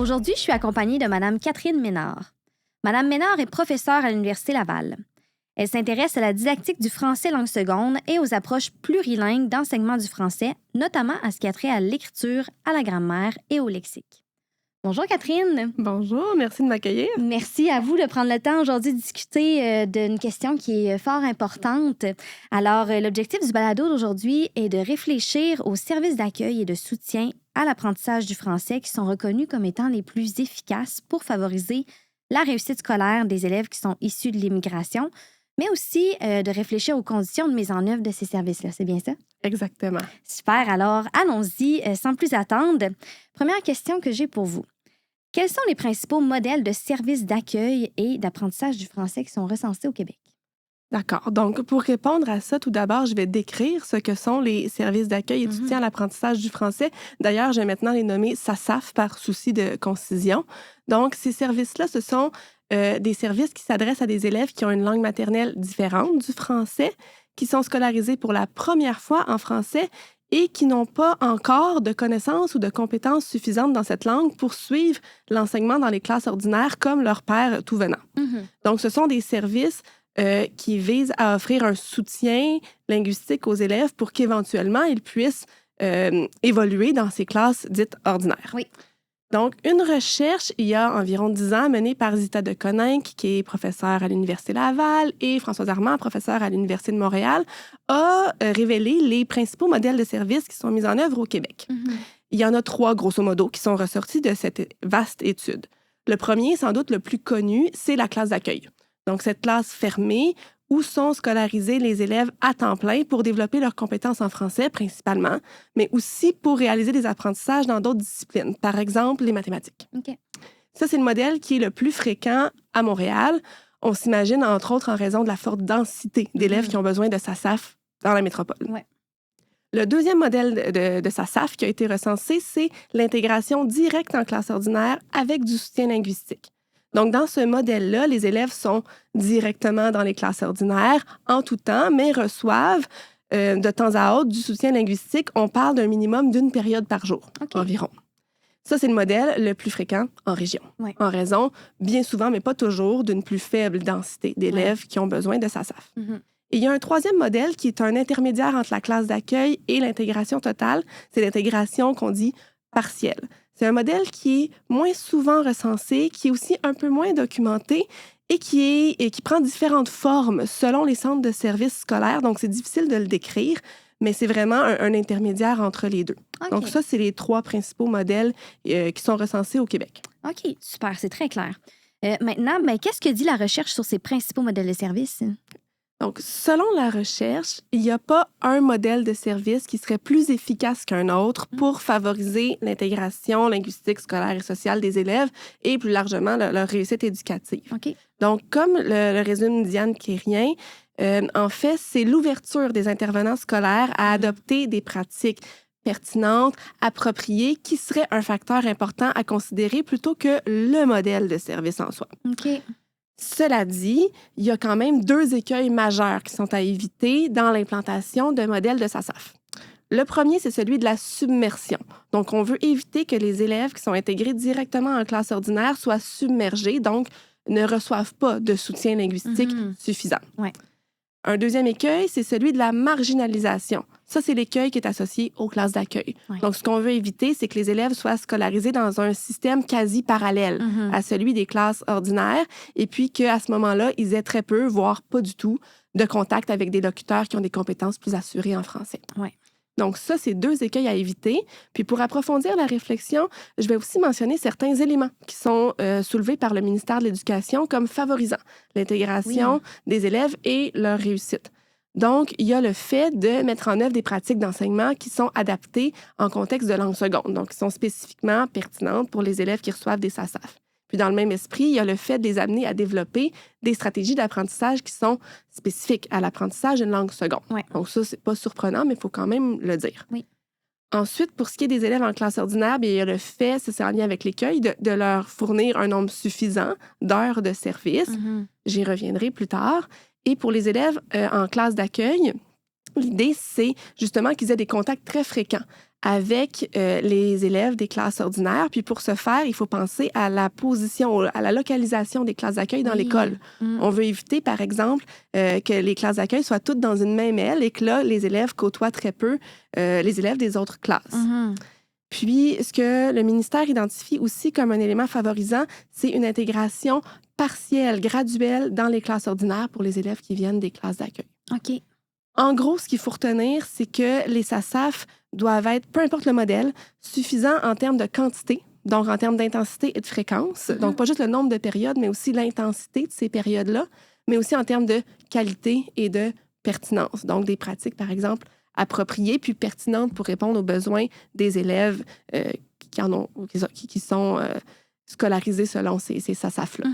Aujourd'hui, je suis accompagnée de Mme Catherine Ménard. Mme Ménard est professeure à l'Université Laval. Elle s'intéresse à la didactique du français langue seconde et aux approches plurilingues d'enseignement du français, notamment à ce qui a trait à l'écriture, à la grammaire et au lexique. Bonjour Catherine. Bonjour, merci de m'accueillir. Merci à vous de prendre le temps aujourd'hui de discuter d'une question qui est fort importante. Alors, l'objectif du balado d'aujourd'hui est de réfléchir aux services d'accueil et de soutien à l'apprentissage du français qui sont reconnus comme étant les plus efficaces pour favoriser la réussite scolaire des élèves qui sont issus de l'immigration, mais aussi de réfléchir aux conditions de mise en œuvre de ces services-là. C'est bien ça? Exactement. Super. Alors, allons-y sans plus attendre. Première question que j'ai pour vous. Quels sont les principaux modèles de services d'accueil et d'apprentissage du français qui sont recensés au Québec? D'accord. Donc, pour répondre à ça, tout d'abord, je vais décrire ce que sont les services d'accueil et de soutien à l'apprentissage du français. D'ailleurs, je vais maintenant les nommer SASAF par souci de concision. Donc, ces services-là, ce sont des services qui s'adressent à des élèves qui ont une langue maternelle différente du français, qui sont scolarisés pour la première fois en français et qui n'ont pas encore de connaissances ou de compétences suffisantes dans cette langue pour suivre l'enseignement dans les classes ordinaires comme leur père tout venant. Donc, ce sont des services qui visent à offrir un soutien linguistique aux élèves pour qu'éventuellement, ils puissent évoluer dans ces classes dites ordinaires. Oui. Donc, une recherche, il y a environ 10 ans, menée par Zita de Coninck, qui est professeure à l'Université Laval, et Françoise Armand, professeure à l'Université de Montréal, a révélé les principaux modèles de services qui sont mis en œuvre au Québec. Il y en a 3, grosso modo, qui sont ressortis de cette vaste étude. Le premier, sans doute le plus connu, c'est la classe d'accueil. Donc, cette classe fermée où sont scolarisés les élèves à temps plein pour développer leurs compétences en français principalement, mais aussi pour réaliser des apprentissages dans d'autres disciplines, par exemple les mathématiques. OK. Ça, c'est le modèle qui est le plus fréquent à Montréal. On s'imagine, entre autres, en raison de la forte densité d'élèves qui ont besoin de SASAF dans la métropole. Ouais. Le deuxième modèle de SASAF qui a été recensé, c'est l'intégration directe en classe ordinaire avec du soutien linguistique. Donc, dans ce modèle-là, les élèves sont directement dans les classes ordinaires en tout temps, mais reçoivent de temps à autre du soutien linguistique. On parle d'un minimum d'une période par jour, environ. Ça, c'est le modèle le plus fréquent en région, en raison, bien souvent, mais pas toujours, d'une plus faible densité d'élèves qui ont besoin de SASAF. Et il y a un troisième modèle qui est un intermédiaire entre la classe d'accueil et l'intégration totale. C'est l'intégration qu'on dit partielle. C'est un modèle qui est moins souvent recensé, qui est aussi un peu moins documenté et qui prend différentes formes selon les centres de services scolaires. Donc, c'est difficile de le décrire, mais c'est vraiment un intermédiaire entre les deux. Okay. Donc, ça, c'est les 3 principaux modèles qui sont recensés au Québec. OK, super, c'est très clair. Maintenant, qu'est-ce que dit la recherche sur ces principaux modèles de services? Donc, selon la recherche, il n'y a pas un modèle de service qui serait plus efficace qu'un autre pour favoriser l'intégration linguistique, scolaire et sociale des élèves et plus largement leur réussite éducative. Okay. Donc, comme le résume Diane Quérien, en fait, c'est l'ouverture des intervenants scolaires à adopter des pratiques pertinentes, appropriées, qui serait un facteur important à considérer plutôt que le modèle de service en soi. OK. Cela dit, il y a quand même 2 écueils majeurs qui sont à éviter dans l'implantation de modèles de SASAF. Le premier, c'est celui de la submersion. Donc, on veut éviter que les élèves qui sont intégrés directement en classe ordinaire soient submergés, donc ne reçoivent pas de soutien linguistique suffisant. Ouais. Un deuxième écueil, c'est celui de la marginalisation. Ça, c'est l'écueil qui est associé aux classes d'accueil. Ouais. Donc, ce qu'on veut éviter, c'est que les élèves soient scolarisés dans un système quasi parallèle à celui des classes ordinaires et puis qu'à ce moment-là, ils aient très peu, voire pas du tout, de contact avec des locuteurs qui ont des compétences plus assurées en français. Ouais. Donc, ça, c'est 2 écueils à éviter. Puis, pour approfondir la réflexion, je vais aussi mentionner certains éléments qui sont soulevés par le ministère de l'Éducation comme favorisant l'intégration des élèves et leur réussite. Donc, il y a le fait de mettre en œuvre des pratiques d'enseignement qui sont adaptées en contexte de langue seconde, donc qui sont spécifiquement pertinentes pour les élèves qui reçoivent des SASAF. Puis, dans le même esprit, il y a le fait de les amener à développer des stratégies d'apprentissage qui sont spécifiques à l'apprentissage d'une langue seconde. Ouais. Donc, ça, c'est pas surprenant, mais il faut quand même le dire. Oui. Ensuite, pour ce qui est des élèves en classe ordinaire, bien, il y a le fait, ça c'est en lien avec l'écueil, de leur fournir un nombre suffisant d'heures de service. J'y reviendrai plus tard. Et pour les élèves en classe d'accueil, l'idée, c'est justement qu'ils aient des contacts très fréquents avec les élèves des classes ordinaires. Puis pour ce faire, il faut penser à la position, à la localisation des classes d'accueil dans l'école. On veut éviter, par exemple, que les classes d'accueil soient toutes dans une même aile et que là, les élèves côtoient très peu les élèves des autres classes. Puis, ce que le ministère identifie aussi comme un élément favorisant, c'est une intégration partielle, graduelle dans les classes ordinaires pour les élèves qui viennent des classes d'accueil. OK. En gros, ce qu'il faut retenir, c'est que les SASAF doivent être, peu importe le modèle, suffisants en termes de quantité, donc en termes d'intensité et de fréquence. Donc, pas juste le nombre de périodes, mais aussi l'intensité de ces périodes-là, mais aussi en termes de qualité et de pertinence. Donc, des pratiques, par exemple, appropriées puis pertinentes pour répondre aux besoins des élèves qui sont scolarisés selon ces SASAF-là.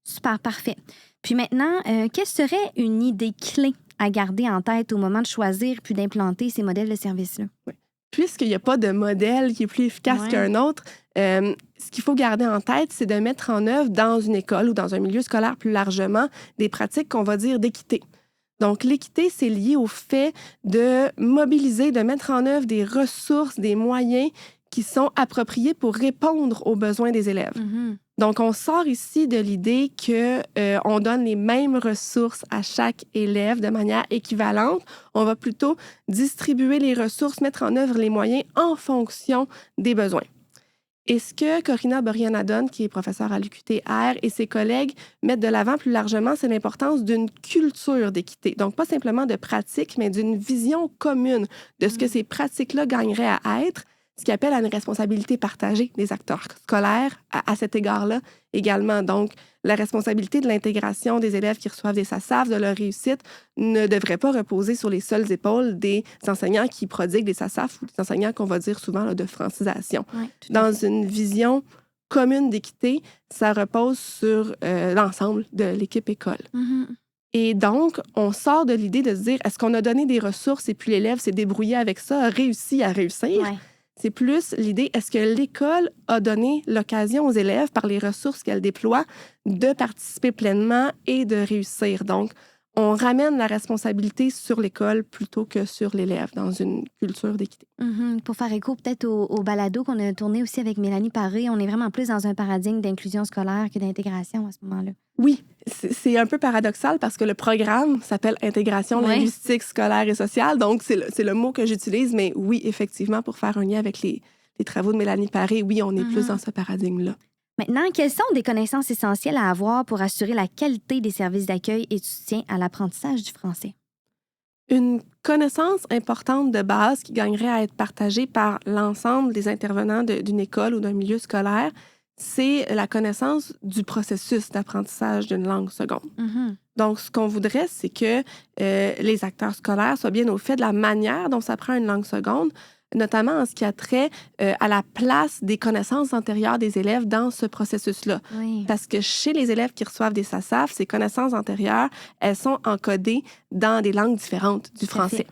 Super, parfait. Puis maintenant, quelle serait une idée clé à garder en tête au moment de choisir puis d'implanter ces modèles de services-là? Oui. Puisqu'il n'y a pas de modèle qui est plus efficace qu'un autre, ce qu'il faut garder en tête, c'est de mettre en œuvre dans une école ou dans un milieu scolaire plus largement des pratiques qu'on va dire d'équité. Donc, l'équité, c'est lié au fait de mobiliser, de mettre en œuvre des ressources, des moyens qui sont appropriés pour répondre aux besoins des élèves. Donc, on sort ici de l'idée qu'on donne les mêmes ressources à chaque élève de manière équivalente. On va plutôt distribuer les ressources, mettre en œuvre les moyens en fonction des besoins. Et ce que Corina Borianadon, qui est professeure à l'UQTR, et ses collègues mettent de l'avant plus largement, c'est l'importance d'une culture d'équité. Donc, pas simplement de pratiques, mais d'une vision commune de ce que ces pratiques-là gagneraient à être, ce qui appelle à une responsabilité partagée des acteurs scolaires à cet égard-là également. Donc, la responsabilité de l'intégration des élèves qui reçoivent des SASAF, de leur réussite, ne devrait pas reposer sur les seules épaules des enseignants qui prodiguent des SASAF ou des enseignants qu'on va dire souvent là, de francisation. Dans une vision commune d'équité, ça repose sur l'ensemble de l'équipe école. Et donc, on sort de l'idée de se dire, est-ce qu'on a donné des ressources et puis l'élève s'est débrouillé avec ça, a réussi à réussir? C'est plus l'idée, est-ce que l'école a donné l'occasion aux élèves, par les ressources qu'elle déploie, de participer pleinement et de réussir? Donc, on ramène la responsabilité sur l'école plutôt que sur l'élève dans une culture d'équité. Pour faire écho peut-être au balado qu'on a tourné aussi avec Mélanie Paré, on est vraiment plus dans un paradigme d'inclusion scolaire que d'intégration à ce moment-là. Oui, c'est un peu paradoxal parce que le programme s'appelle Intégration linguistique, scolaire et sociale. Donc, c'est le mot que j'utilise, mais oui, effectivement, pour faire un lien avec les travaux de Mélanie Paré, oui, on est plus dans ce paradigme-là. Maintenant, quelles sont des connaissances essentielles à avoir pour assurer la qualité des services d'accueil et de soutien à l'apprentissage du français? Une connaissance importante de base qui gagnerait à être partagée par l'ensemble des intervenants d'une école ou d'un milieu scolaire, c'est la connaissance du processus d'apprentissage d'une langue seconde. Donc, ce qu'on voudrait, c'est que les acteurs scolaires soient bien au fait de la manière dont s'apprend une langue seconde, notamment en ce qui a trait à la place des connaissances antérieures des élèves dans ce processus-là. Parce que chez les élèves qui reçoivent des SASAF, ces connaissances antérieures, elles sont encodées dans des langues différentes du français.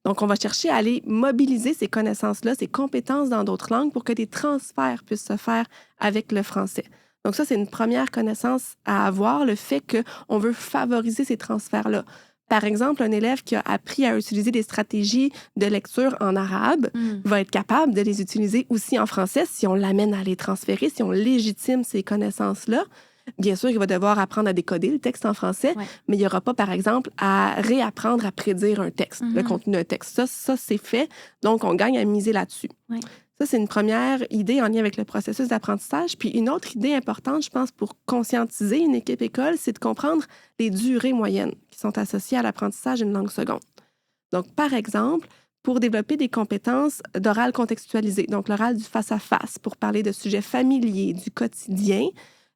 Donc, on va chercher à aller mobiliser ces connaissances-là, ces compétences dans d'autres langues pour que des transferts puissent se faire avec le français. Donc, ça, c'est une première connaissance à avoir, le fait qu'on veut favoriser ces transferts-là. Par exemple, un élève qui a appris à utiliser des stratégies de lecture en arabe va être capable de les utiliser aussi en français si on l'amène à les transférer, si on légitime ces connaissances-là. Bien sûr, il va devoir apprendre à décoder le texte en français, mais il n'y aura pas, par exemple, à réapprendre à prédire un texte, le contenu d'un texte. Ça, c'est fait. Donc, on gagne à miser là-dessus. Ça, c'est une première idée en lien avec le processus d'apprentissage. Puis une autre idée importante, je pense, pour conscientiser une équipe école, c'est de comprendre les durées moyennes qui sont associées à l'apprentissage d'une langue seconde. Donc, par exemple, pour développer des compétences d'oral contextualisé, donc l'oral du face-à-face, pour parler de sujets familiers, du quotidien.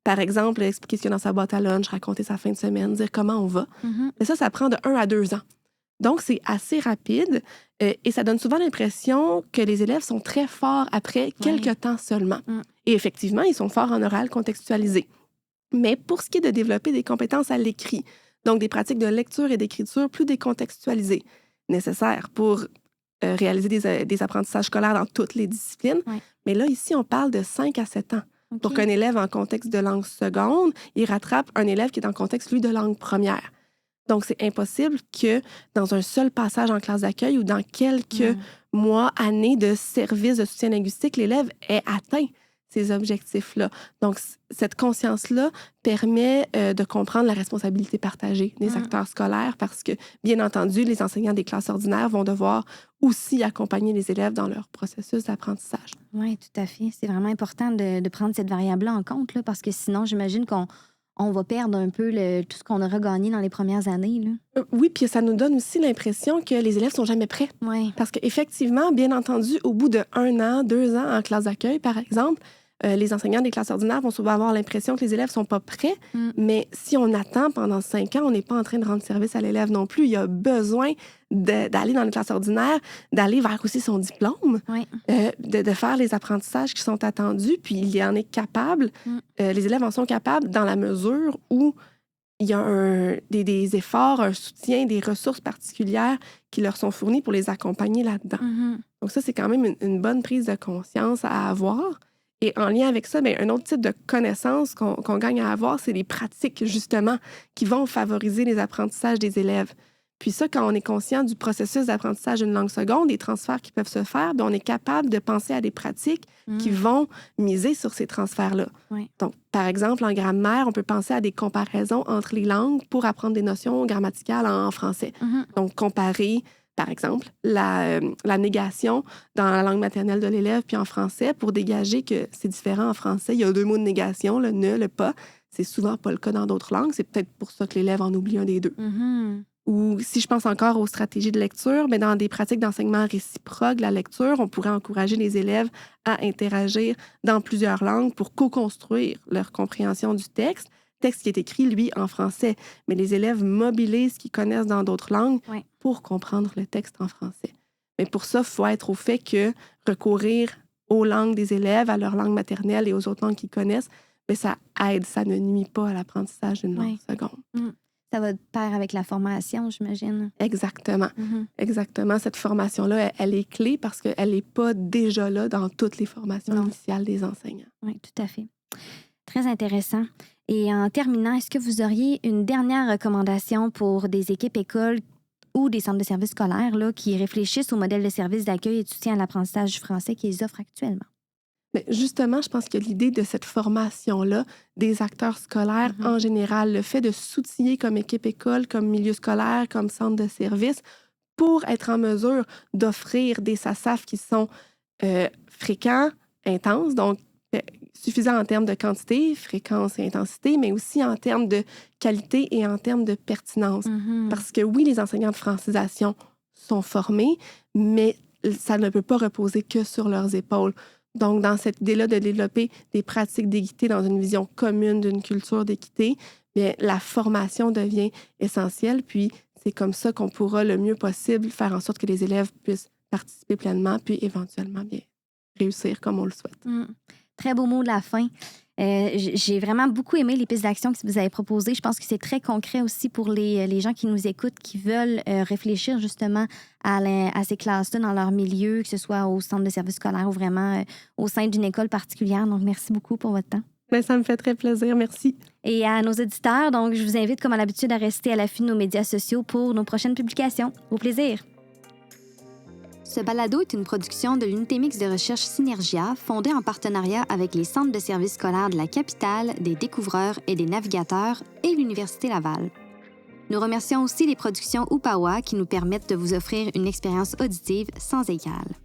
Par exemple, expliquer ce qu'il y a dans sa boîte à lunch, raconter sa fin de semaine, dire comment on va. Mais ça prend de 1 à 2 ans. Donc, c'est assez rapide et ça donne souvent l'impression que les élèves sont très forts après quelques temps seulement. Et effectivement, ils sont forts en oral contextualisé. Mais pour ce qui est de développer des compétences à l'écrit, donc des pratiques de lecture et d'écriture plus décontextualisées, nécessaires pour réaliser des apprentissages scolaires dans toutes les disciplines. Mais là, ici, on parle de 5 à 7 ans. Pour qu'un élève en contexte de langue seconde, il rattrape un élève qui est en contexte, lui, de langue première. Donc, c'est impossible que dans un seul passage en classe d'accueil ou dans quelques mois, années de service de soutien linguistique, l'élève ait atteint ces objectifs-là. Donc, cette conscience-là permet de comprendre la responsabilité partagée des acteurs scolaires parce que, bien entendu, les enseignants des classes ordinaires vont devoir aussi accompagner les élèves dans leur processus d'apprentissage. Oui, tout à fait. C'est vraiment important de prendre cette variable-là en compte là, parce que sinon, j'imagine qu'on va perdre un peu tout ce qu'on aura gagné dans les premières années. Là. Oui, puis ça nous donne aussi l'impression que les élèves sont jamais prêts. Oui. Parce qu'effectivement, bien entendu, au bout de 1 an, 2 ans en classe d'accueil, par exemple, les enseignants des classes ordinaires vont souvent avoir l'impression que les élèves ne sont pas prêts. Mais si on attend pendant 5 ans, on n'est pas en train de rendre service à l'élève non plus. Il a besoin d'aller dans les classes ordinaires, d'aller vers aussi son diplôme, de faire les apprentissages qui sont attendus. Puis il en est capable. Les élèves en sont capables dans la mesure où il y a des efforts, un soutien, des ressources particulières qui leur sont fournies pour les accompagner là-dedans. Donc ça, c'est quand même une bonne prise de conscience à avoir. Et en lien avec ça, bien, un autre type de connaissance qu'on gagne à avoir, c'est les pratiques, justement, qui vont favoriser les apprentissages des élèves. Puis ça, quand on est conscient du processus d'apprentissage d'une langue seconde, des transferts qui peuvent se faire, bien, on est capable de penser à des pratiques qui vont miser sur ces transferts-là. Donc, par exemple, en grammaire, on peut penser à des comparaisons entre les langues pour apprendre des notions grammaticales en français. Donc, comparer, par exemple, la négation dans la langue maternelle de l'élève puis en français pour dégager que c'est différent en français. Il y a 2 mots de négation, le ne, le pas. C'est souvent pas le cas dans d'autres langues. C'est peut-être pour ça que l'élève en oublie un des deux. Ou si je pense encore aux stratégies de lecture, mais dans des pratiques d'enseignement réciproque de la lecture, on pourrait encourager les élèves à interagir dans plusieurs langues pour co-construire leur compréhension du texte qui est écrit, lui, en français. Mais les élèves mobilisent ce qu'ils connaissent dans d'autres langues pour comprendre le texte en français. Mais pour ça, il faut être au fait que recourir aux langues des élèves, à leur langue maternelle et aux autres langues qu'ils connaissent, bien, ça aide, ça ne nuit pas à l'apprentissage d'une langue seconde. Ça va de pair avec la formation, j'imagine. Exactement. Exactement. Cette formation-là, elle est clé parce qu'elle n'est pas déjà là dans toutes les formations initiales des enseignants. Oui, tout à fait. Très intéressant. Et en terminant, est-ce que vous auriez une dernière recommandation pour des équipes écoles ou des centres de services scolaires là, qui réfléchissent au modèle de service d'accueil et de soutien à l'apprentissage du français qu'ils offrent actuellement? Mais justement, je pense que l'idée de cette formation-là, des acteurs scolaires en général, le fait de s'outiller comme équipe école, comme milieu scolaire, comme centre de service, pour être en mesure d'offrir des SASAF qui sont fréquents, intenses, donc suffisant en termes de quantité, fréquence et intensité, mais aussi en termes de qualité et en termes de pertinence. Parce que oui, les enseignants de francisation sont formés, mais ça ne peut pas reposer que sur leurs épaules. Donc, dans cette idée-là de développer des pratiques d'équité dans une vision commune d'une culture d'équité, bien, la formation devient essentielle. Puis, c'est comme ça qu'on pourra le mieux possible faire en sorte que les élèves puissent participer pleinement, puis éventuellement bien réussir comme on le souhaite. Très beau mot de la fin. J'ai vraiment beaucoup aimé les pistes d'action que vous avez proposées. Je pense que c'est très concret aussi pour les gens qui nous écoutent, qui veulent réfléchir justement à ces classes-là dans leur milieu, que ce soit au centre de services scolaires ou vraiment au sein d'une école particulière. Donc, merci beaucoup pour votre temps. Bien, ça me fait très plaisir. Merci. Et à nos auditeurs, donc, je vous invite, comme à l'habitude, à rester à l'affût de nos médias sociaux pour nos prochaines publications. Au plaisir! Ce balado est une production de l'unité mixte de recherche Synergia, fondée en partenariat avec les centres de services scolaires de la capitale, des découvreurs et des navigateurs et l'Université Laval. Nous remercions aussi les productions Upawa qui nous permettent de vous offrir une expérience auditive sans égale.